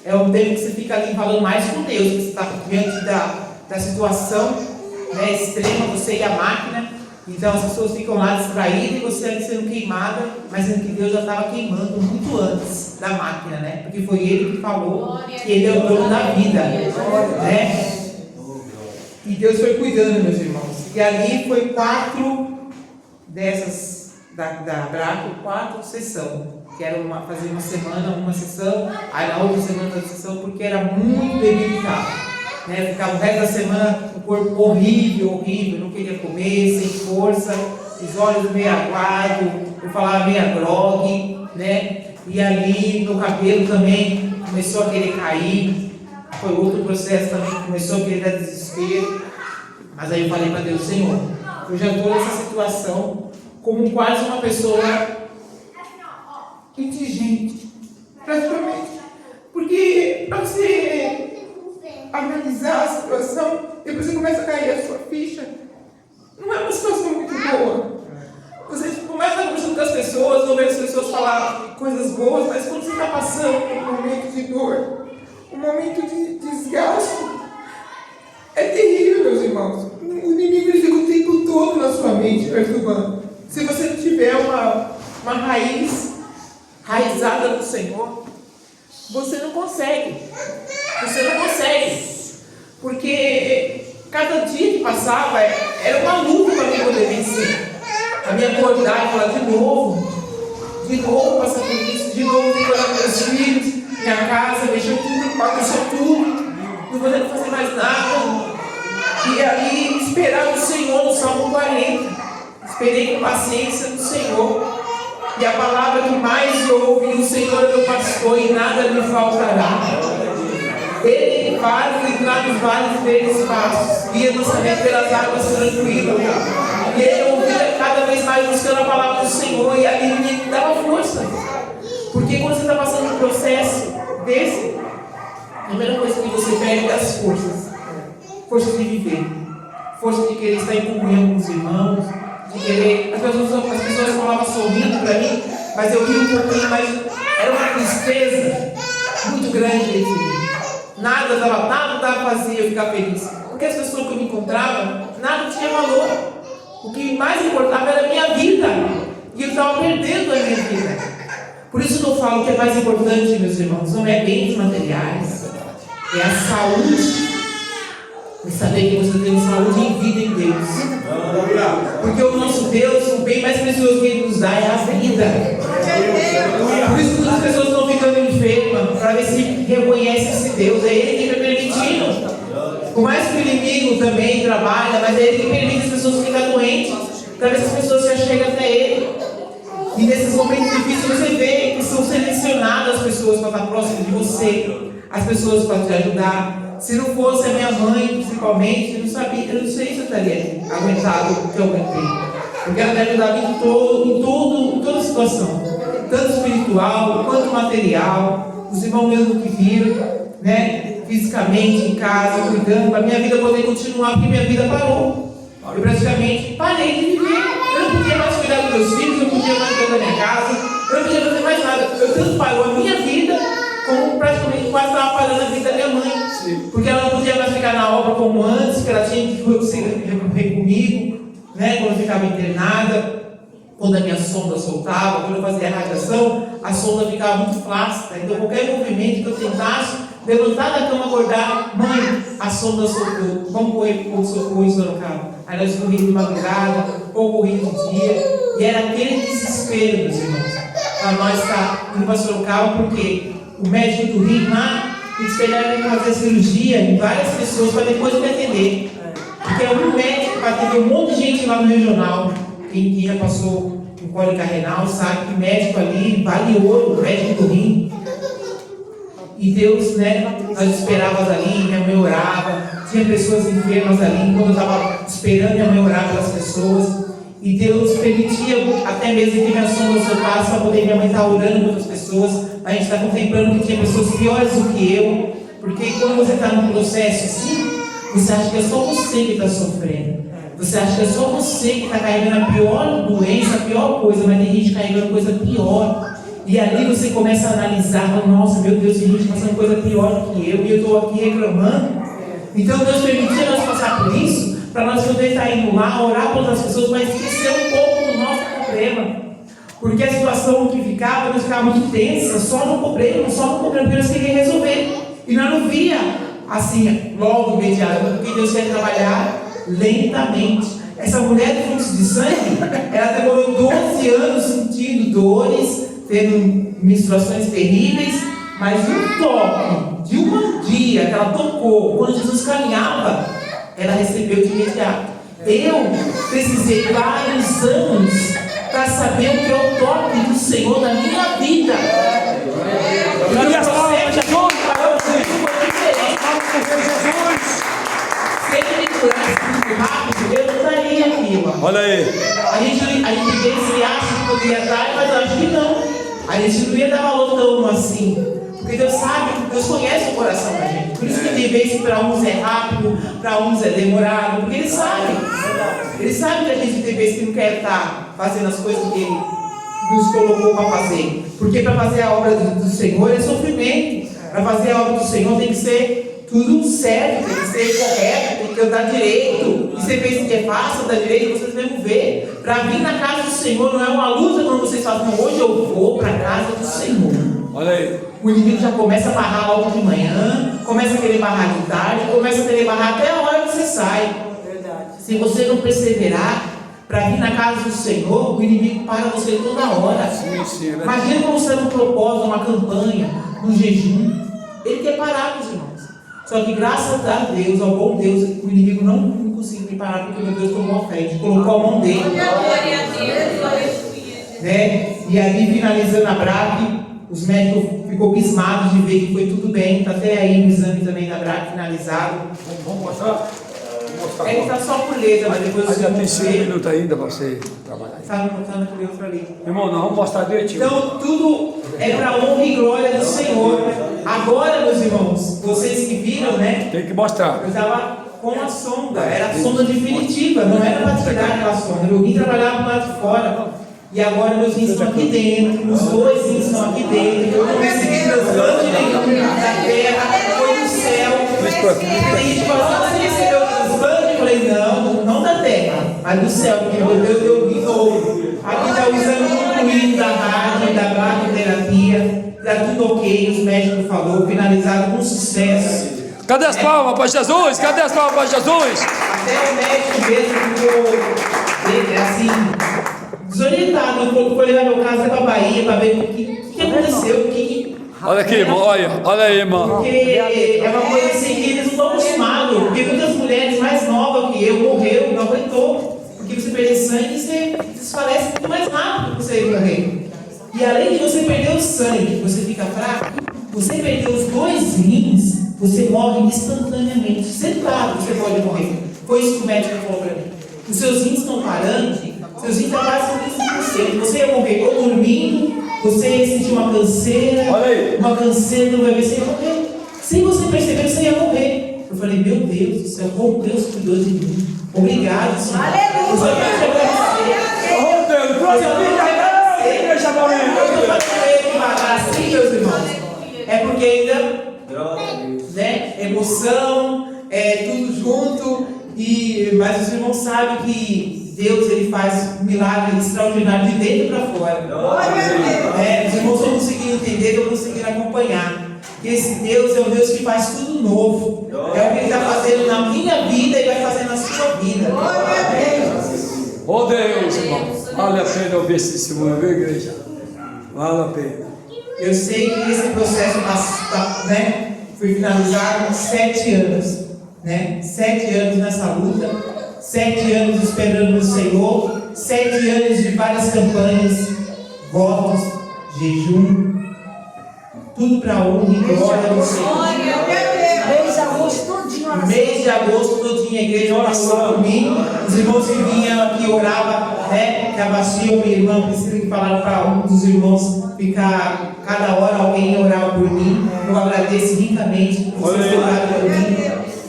É um tempo que você fica ali falando mais com Deus, que você está diante da situação, né, extrema, você e a máquina. Então as pessoas ficam lá distraídas e você ali sendo queimada, mas sendo que Deus já estava queimando muito antes da máquina, né? Porque foi Ele que falou que Ele é o dono da vida, né? E Deus foi cuidando, meus irmãos. E ali foi 4 dessas da Braco, 4 sessões. Que era fazer uma semana, uma sessão, aí na outra semana outra sessão, porque era muito debilitado. Né? Ficava o resto da semana o corpo horrível, não queria comer, sem força, os olhos meio aguados, eu falava meio grogue, né? E ali meu cabelo também começou a querer cair, foi outro processo também que começou a querer dar desespero. Mas aí eu falei para Deus, Senhor, eu já estou nessa situação como quase uma pessoa indigente, praticamente, porque para você analisar a situação, depois você começa a cair a sua ficha, não é uma situação muito boa. Você começa a conversar com as pessoas, ouvir as pessoas falar coisas boas, mas quando você está passando por um momento de dor, um momento de desgaste, é terrível, meus irmãos. O inimigo ele fica o tempo todo na sua mente perturbando. Se você não tiver uma raiz raizada no Senhor, você não consegue. Você não consegue. Porque cada dia que passava era uma luta para mim poder vencer. A minha acordar e falar de novo passar por isso, de novo ter que olhar para meus filhos, minha casa, mexer tudo, bagunçou tudo, não podendo fazer mais nada. E aí esperar o Senhor no Salmo 40. Esperei com paciência no Senhor. E a palavra que mais eu ouvi, o Senhor é meu pastor e nada me faltará. Ele faz entrar nos vales verdes pastos, guia-nos também pelas águas tranquilas. E ele ouvia cada vez mais buscando a palavra do Senhor, e ali me dava força. Porque quando você está passando um processo desse, a primeira coisa que você perde é as forças. Força de viver, força de querer estar em comunhão com os irmãos, de querer. As pessoas falavam sorrindo para mim, mas eu ria um pouquinho, mas era uma tristeza muito grande dentro de mim. Nada estava vazio eu ficar feliz, porque as pessoas que eu me encontrava, nada tinha valor. O que mais importava era a minha vida, e eu estava perdendo a minha vida. Por isso que eu falo que é mais importante, meus irmãos, não é bens materiais, é a saúde. E saber que você tem saúde e vida em Deus. Porque o nosso Deus, o bem mais precioso que Ele nos dá é a vida. Por isso que as pessoas estão ficando enfermas, para ver se reconhecem esse Deus. É Ele que está permitindo. Por mais que o inimigo também trabalha, mas é Ele que permite as pessoas ficarem doentes, para ver se as pessoas se achegam até Ele. E nesses momentos difíceis você vê que são selecionadas as pessoas para estar próximas de você, as pessoas para te ajudar. Se não fosse a minha mãe, principalmente, eu não sei se eu estaria aguentado o que eu aguentei. Porque ela me ajudava em toda situação, tanto espiritual quanto material. Os irmãos mesmo que viram, né, fisicamente em casa, cuidando, para a minha vida poder continuar, porque minha vida parou. Eu praticamente parei de viver. Eu não podia mais cuidar dos meus filhos, eu não podia mais cuidar da minha casa, eu não podia fazer mais nada. Eu tanto parou a minha vida, como praticamente quase estava parando a vida da minha mãe. Porque ela não podia mais ficar na obra como antes, que ela tinha que recorrer comigo, né, quando eu ficava internada, quando a minha sonda soltava, quando eu fazia a radiação, a sonda ficava muito flácida. Então qualquer movimento que eu tentasse levantar da cama, acordar, mãe, a sonda soltou, vamos correr para o socorro em Sorocaba. Aí nós corrimos de madrugada, ou corrimos de dia, e era aquele desespero, meus irmãos, para nós estar indo para Sorocaba, porque o médico do rim lá, eles esperaram fazer cirurgia em várias pessoas para depois me atender. Porque é um médico para atender um monte de gente lá no regional. Quem já passou com cólica renal sabe que médico ali vale ouro, médico do rim. E Deus, né, nós esperávamos ali, minha mãe orava, tinha pessoas enfermas ali, quando eu estava esperando, minha mãe orava pelas pessoas. E Deus permitia até mesmo que minha sonda soltasse para poder minha mãe estar orando por outras pessoas. A gente está contemplando que tinha pessoas piores do que eu, porque quando você está num processo assim, você acha que é só você que está sofrendo. Você acha que é só você que está carregando a pior doença, a pior coisa, mas tem gente carregando coisa pior. E ali você começa a analisar, fala, nossa, meu Deus, tem gente passando coisa pior do que eu, e eu estou aqui reclamando. Então Deus permitia nós passar por isso, para nós poder estar indo lá, orar por outras pessoas, mas esquecer um pouco do nosso problema. Porque a situação que ficava, nós ficava muito tensa, só no problema, porque nós queríamos resolver. E nós não via assim, logo, imediatamente, porque Deus quer trabalhar lentamente. Essa mulher de fluxo de sangue, ela demorou 12 anos sentindo dores, tendo menstruações terríveis, mas um toque de um dia que ela tocou, quando Jesus caminhava, ela recebeu de imediato. Eu precisei vários anos para saber o que é o toque do Senhor na minha vida.
Cadê as palmas, Jesus?
Se ele me curasse muito rápido, eu não estaria aqui, mano.
Olha aí.
A gente vê se acha que poderia dar, mas eu acho que não. A gente não ia dar valor tão assim. Porque Deus sabe, Deus conhece o coração da gente. Por isso que tem vezes que para uns é rápido, para uns é demorado, porque Ele sabe. Ele sabe que a gente tem vezes que não quer estar fazendo as coisas que Ele nos colocou para fazer. Porque para fazer a obra do Senhor é sofrimento. Para fazer a obra do Senhor tem que ser tudo certo, tem que ser correto, tem que andar direito. E você pensa que é fácil andar direito, vocês mesmo ver. Para vir na casa do Senhor não é uma luta quando vocês falam, não, hoje eu vou para a casa do Senhor.
Olha aí.
O inimigo já começa a barrar logo de manhã, começa a querer barrar de tarde, começa a querer barrar até a hora que você sai.
Verdade.
Se você não perseverar para vir na casa do Senhor, o inimigo para você toda hora.
Sim, né?
Imagina como você não propôs uma campanha, um jejum. Ele quer parar, meus irmãos. Só que graças a Deus, ao bom Deus, o inimigo não conseguiu me parar, porque meu Deus tomou a fé, colocou a mão dele. Né? E ali, finalizando a BRAC, os médicos ficou abismados de ver que foi tudo bem. Está até aí o exame também da BRAC finalizado.
Vamos mostrar?
É que está só por letra, mas depois
Ainda tem
você
5 minutos ainda para você trabalhar.
está naquele outro ali.
Irmão, nós vamos mostrar direitinho.
Então, tudo é para a honra e glória do Senhor. Agora, meus irmãos, vocês que viram, né?
Tem que mostrar.
Eu estava com a sonda, era a sonda definitiva, não era para tirar aquela sonda. Eu vim trabalhar do lado de fora. E agora meus rins estão aqui dentro, os dois rins estão aqui dentro. Eu não recebi transplante nenhum da terra, foi do céu. Tem gente falando, você recebeu transplante? Eu falei, não da terra, mas do céu, porque meu Deus deu de novo. Aqui está o exame concluído da rádio, da radioterapia, está tudo ok, os médicos falaram, finalizado com sucesso.
Cadê as palmas para Jesus? Cadê as palmas para Jesus?
Até o médico mesmo ficou assim, desorientado. Eu fui levar meu caso para a Bahia para ver o que aconteceu.
Olha aqui, irmão, olha aí, irmão.
Porque é uma coisa assim que eles não estão acostumados. Porque muitas mulheres mais novas que eu morreu, não aguentou. Porque você perder sangue, você desfalece muito mais rápido que você morrer. E além de você perder o sangue, você fica fraco, você perder os dois rins, você morre instantaneamente. Sentado você pode morrer. Foi isso que o médico falou para mim. Os seus rins estão parando, seus rins estão quase 15%. Você ia morrer ou dormindo, você ia sentir uma canseira no bebê, você ia morrer. Sem você perceber, você ia morrer. Eu falei, meu Deus do céu, como Deus cuidou de mim. Obrigado, Senhor.
Aleluia.
Eu só quero te agradecer.
Oh, Deus, trouxe a vida, deixa pra mim.
Eu estou fazendo devagar assim, meus irmãos. É porque ainda, né, emoção, tudo junto. Mas os irmãos sabem que Deus ele faz um milagre extraordinário de dentro para fora. Os irmãos estão conseguindo entender, estão conseguindo acompanhar. que esse Deus é um Deus que faz tudo novo. É o que Ele está fazendo na minha vida e vai fazer na sua vida.
Oh Deus, irmão, vale a pena ouvir esse testemunho, viu, igreja? Vale a pena.
Eu sei que esse processo foi finalizado 7 anos, 7 anos nessa luta, 7 anos esperando no Senhor, 7 anos de várias campanhas, votos, jejum, tudo para honra e glória do Senhor.
Mês de agosto todinho oração.
Mês de agosto todinho a igreja oração por mim. Os irmãos que vinham aqui oravam, que a Bastia, minha irmã, precisa que falaram para um dos irmãos ficar, cada hora alguém orava por mim. Eu agradeço ricamente por vocês terem orado por mim.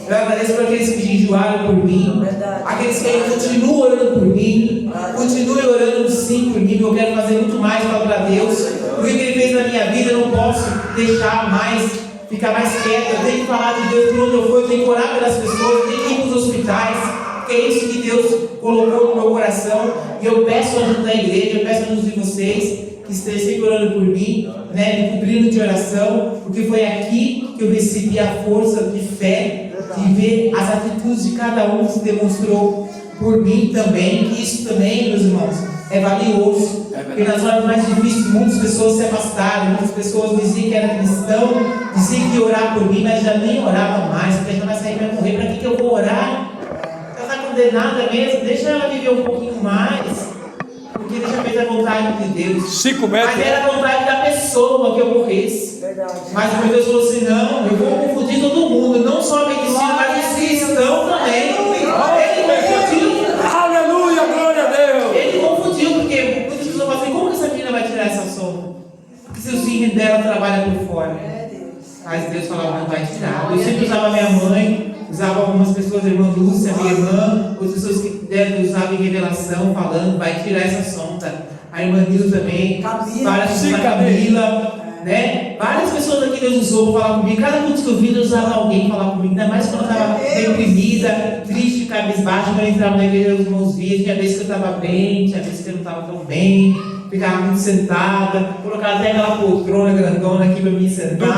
Eu agradeço por aqueles que jejuaram por mim, aqueles que ainda continuam orando por mim, continuem orando sim por mim. Eu quero fazer muito mais para Deus. O que Ele fez na minha vida, eu não posso deixar mais, ficar mais quieto. Eu tenho que falar de Deus por onde eu for, eu tenho que orar pelas pessoas, eu tenho que ir para os hospitais, porque é isso que Deus colocou no meu coração. E eu peço a ajuda da igreja, eu peço a ajuda de vocês, que estejam sempre orando por mim, me cobrindo de oração, porque foi aqui que eu recebi a força de fé, de ver as atitudes de cada um que se demonstrou por mim também, que isso também, meus irmãos, é valioso, porque nas horas mais difíceis muitas pessoas se afastaram, muitas pessoas diziam que era cristão, diziam que ia orar por mim, mas já nem orava mais, porque já vai sair, vai morrer, para que eu vou orar? Ela está condenada mesmo, deixa ela viver um pouquinho mais, porque ele já fez a vontade de Deus.
5 metros.
Mas era a vontade da pessoa que eu morresse.
Verdade.
Mas o meu Deus falou assim: não, eu vou confundir todo mundo, não só a medicina, mas os cristãos também. Ele confundiu.
Aleluia, glória a Deus.
Ele confundiu, porque muitas pessoas falam assim: como que essa menina vai tirar essa sombra? Porque se os filhos dela trabalham por fora. Mas Deus falava: não vai tirar. Eu sempre usava minha mãe, usava algumas pessoas, a irmã Lúcia, minha irmã, outras pessoas que usavam em revelação, falando: vai tirar essa sombra. A irmã Nil também, várias pessoas, Camila, várias pessoas aqui Deus usou para falar comigo. Cada culto que eu vi, Deus usava alguém para falar comigo, ainda mais quando eu estava deprimida, triste, cabisbaixa. Quando eu entrava na igreja, os irmãos viam. Tinha vezes que eu estava bem, tinha vezes que eu não estava tão bem, ficava muito sentada, colocava até aquela poltrona grandona aqui para mim sentar.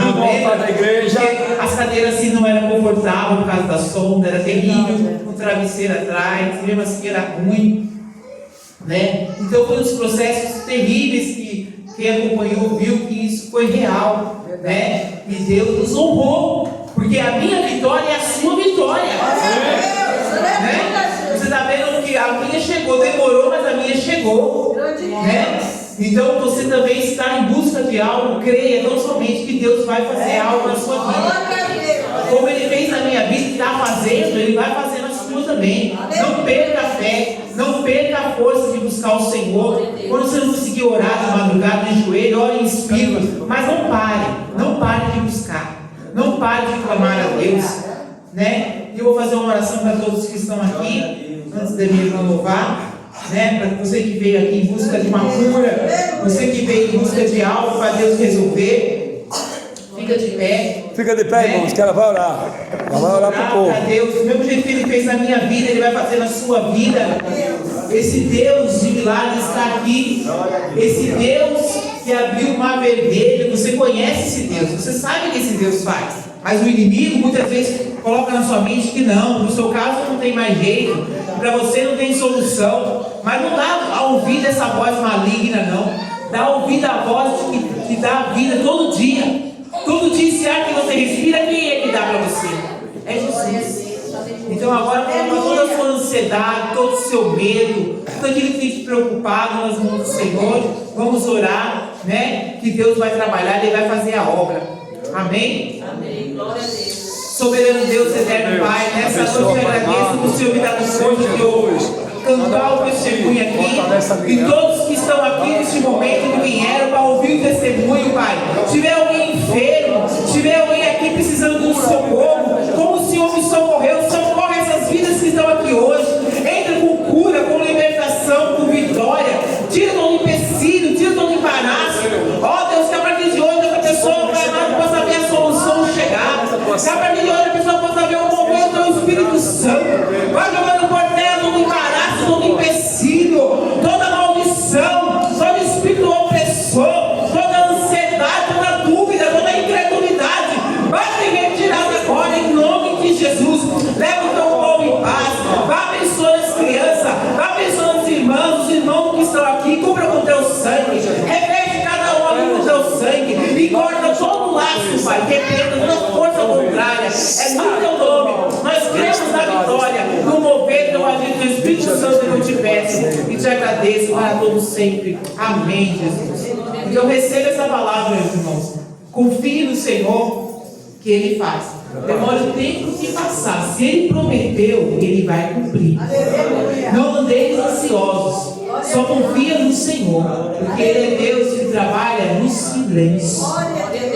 Da igreja.
Porque as cadeiras assim não eram confortáveis por causa da sombra, era terrível, um travesseiro atrás, mesmo assim era ruim. Então foi uns processos terríveis que quem acompanhou viu que isso foi real, e Deus nos honrou, porque a minha vitória é a sua vitória. Você está vendo que a minha chegou, demorou, mas a minha chegou. Então você também está em busca de algo, creia não somente que Deus vai fazer algo na sua vida, como Ele fez na minha vida e está fazendo, Ele vai fazer na sua também. Não perca a fé, não perca a força de buscar o Senhor. Quando você não conseguir orar de madrugada, de joelho, ore em espírito, mas não pare de buscar, não pare de clamar a Deus, E eu vou fazer uma oração para todos que estão aqui, antes da minha irmã louvar. Para você que veio aqui em busca de uma cura, você que veio em busca de algo para Deus resolver, fica de pé.
Fica de pé, irmãos, que ela vai orar. Ela vai orar para o povo.
Para Deus, do mesmo jeito que Ele fez na minha vida, Ele vai fazer na sua vida. Esse Deus de milagres está aqui. Esse Deus que abriu o mar vermelho, você conhece esse Deus, você sabe o que esse Deus faz. Mas o inimigo muitas vezes coloca na sua mente que não, no seu caso não tem mais jeito, para você não tem solução. Mas não dá a ouvir essa voz maligna, não. Dá a ouvir a voz que dá a vida todo dia. Todo dia esse ar que você respira, quem é que dá para você? É Jesus. Então agora coloca toda a sua ansiedade, todo o seu medo, tudo aquilo que tem te preocupado nas mãos do Senhor. Vamos orar, que Deus vai trabalhar, Ele vai fazer a obra. Amém?
Amém. Glória a Deus.
Soberano Deus, eterno Pai, nessa noite eu agradeço por Senhor me dar o sonho de hoje, cantar o testemunho aqui, e todos que estão aqui neste momento que vieram para ouvir o testemunho, Pai. Se tiver alguém enfermo, se tiver alguém aqui precisando de um socorro, como o Senhor me socorreu, socorre essas vidas que estão aqui hoje. Entra com cura, com libertação, com vitória. Tira todo empecilho, tira todo embaraço. Ó Deus, que a partir de hoje a pessoa possa ver a solução chegar. Que a partir de hoje a pessoa possa ver o momento do Espírito Santo. Vai jogando por terra todo embaraço, todo empecilho, toda maldição, todo espírito opressor, toda ansiedade, toda dúvida, toda incredulidade. te agradeço para todos sempre. Amém, Jesus. Então receba essa palavra, meus irmãos. Confie no Senhor que Ele faz. Demora o tempo que passar. Se Ele prometeu, Ele vai cumprir. Não andeis ansiosos. Só confia no Senhor. Porque Ele é Deus que trabalha no silêncio.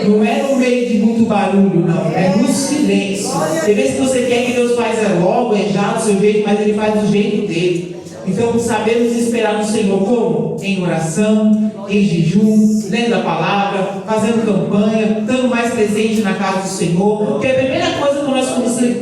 Não é no meio de muito barulho, não. É no silêncio. Tem vezes que você quer que Deus faça logo, é já do seu jeito, mas Ele faz do jeito dele. Então sabemos esperar no Senhor como? Em oração, em jejum, lendo a palavra, fazendo campanha, estando mais presente na casa do Senhor. Porque a primeira coisa que nós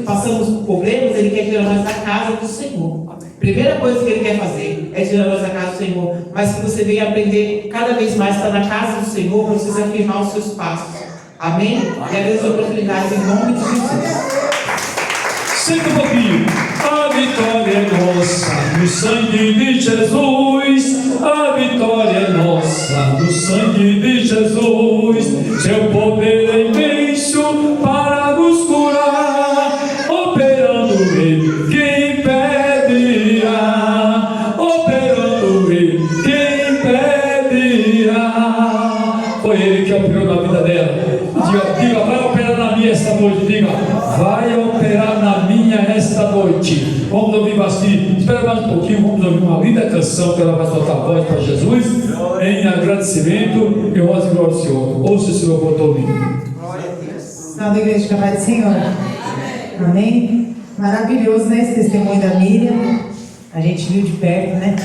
passamos por problemas, Ele quer tirar nós da casa do Senhor. Primeira coisa que Ele quer fazer é tirar nós da casa do Senhor. Mas que você venha aprender cada vez mais a estar na casa do Senhor para você afirmar os seus passos. Amém? E a Deus oportunidade em nome de Jesus.
Senta um pouquinho. A vitória é nossa no sangue de Jesus. A vitória é nossa no sangue de Jesus. Seu poder é imenso para nos curar. Operando Ele, quem impedirá? Operando Ele, quem impedirá? Foi Ele que operou na vida dela. Diga, vai operar na minha esta noite. Diga, vai operar na minha esta noite. Vamos ouvir bastante. Espera mais um pouquinho. Vamos ouvir uma linda canção que ela vai soltar a voz para Jesus em agradecimento e voz e glória ao Senhor. Ouça esse louvor todo lindo.
Salve, igreja, que a paz do Senhor. Amém? Maravilhoso, né? Esse testemunho da Miriam. A gente viu de perto, né?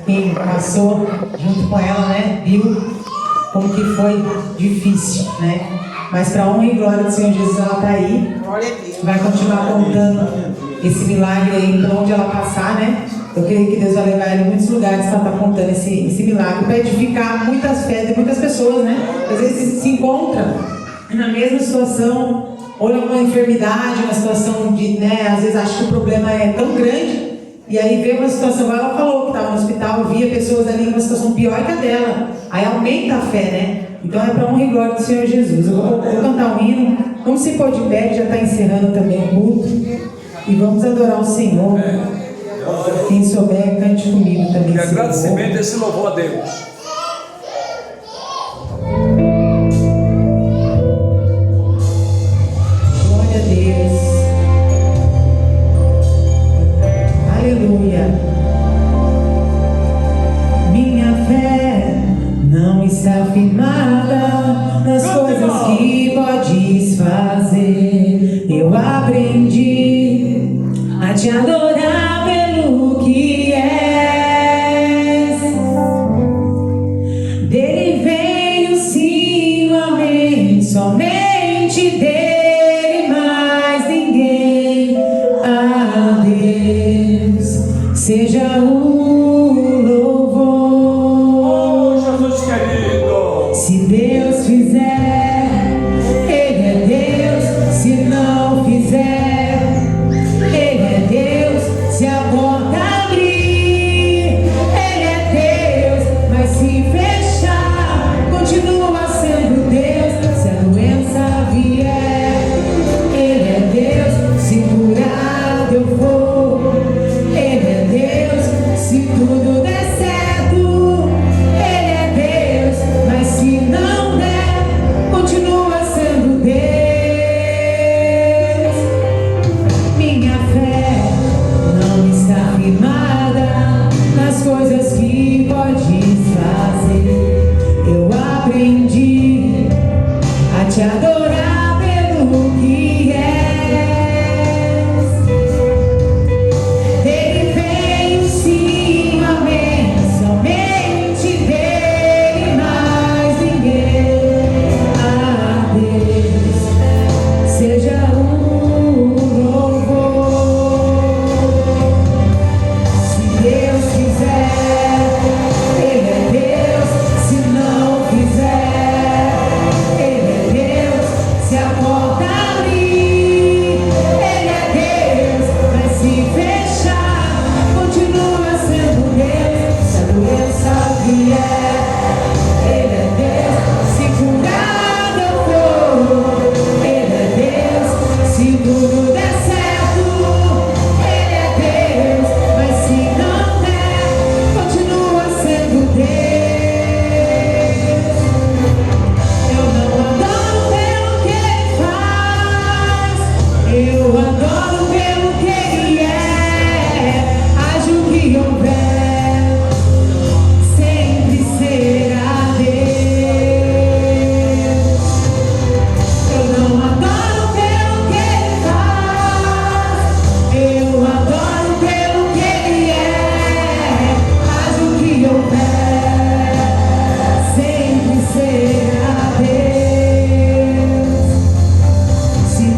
Quem passou junto com ela, né? Viu como que foi difícil, né? Mas para a honra e glória do Senhor Jesus, ela está aí. Vai continuar contando esse milagre aí para onde ela passar, né? Eu creio que Deus vai levar ela em muitos lugares para estar contando esse milagre, para edificar muitas fés de muitas pessoas, né? Às vezes se encontra na mesma situação, ou numa enfermidade, uma situação de, né? Às vezes acha que o problema é tão grande, e aí vê uma situação, ela falou que estava no hospital, via pessoas ali em uma situação pior que a dela. Aí aumenta a fé, né? Então é para honra e glória do Senhor Jesus. Eu vou cantar um hino. Vamos se pôr de pé, que já está encerrando também o culto. E vamos adorar o Senhor. Quem souber, cante comigo também.
E agradecimento esse louvor a Deus.
Glória a Deus. Aleluia. Minha fé não está firmada nas coisas que podes fazer. Eu aprendi a te adorar pelo que és. Dele veio sim o amém, somente dele, mais ninguém. A Deus seja o louvor.
Jesus querido.
Se Deus fizer, Ele é Deus. Se não fizer, Ele é Deus.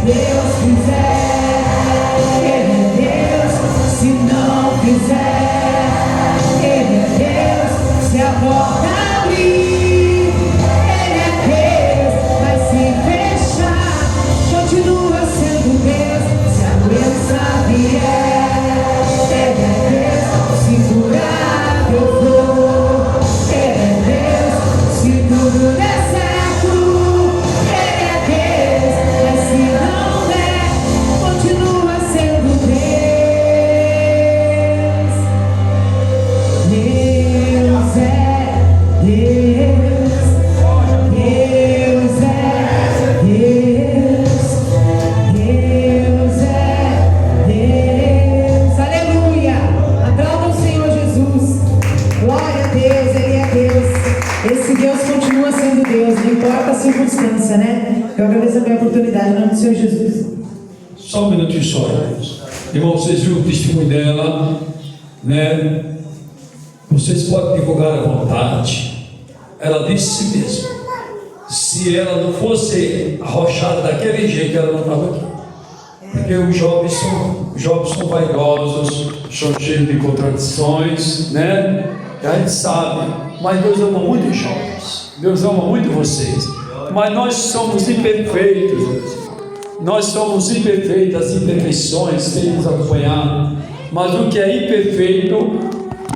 Deus fizer, Ele é Deus. Se não fizer, Ele é Deus. Se a porta abrir, Ele é Deus. Mas se fechar, continua sendo Deus. Se a doença vier, Ele é Deus. Se curar eu vou, Ele é Deus. Se tudo der certo, Ele é Deus. Mas se não der, continua sendo Deus. Deus é Deus. Deus é Deus. Deus é Deus. Aleluia. Aplauda o Senhor Jesus. Glória a Deus, Ele é Deus. Esse Deus continua sendo Deus, não importa a circunstância, né? Eu agradeço a minha oportunidade, em nome do Senhor Jesus.
Só um minutinho só, irmãos. Irmão, vocês viram o testemunho dela, né? Vocês podem divulgar à vontade. Ela disse a si mesma: se ela não fosse arrochada daquele jeito, ela não estava aqui. Porque os jovens são vaidosos, são cheios de contradições, né? A gente sabe, mas Deus ama muito os jovens, Deus ama muito vocês. Mas nós somos imperfeitos, nós somos imperfeitos, as imperfeições têm nos acompanhado. Mas o que é imperfeito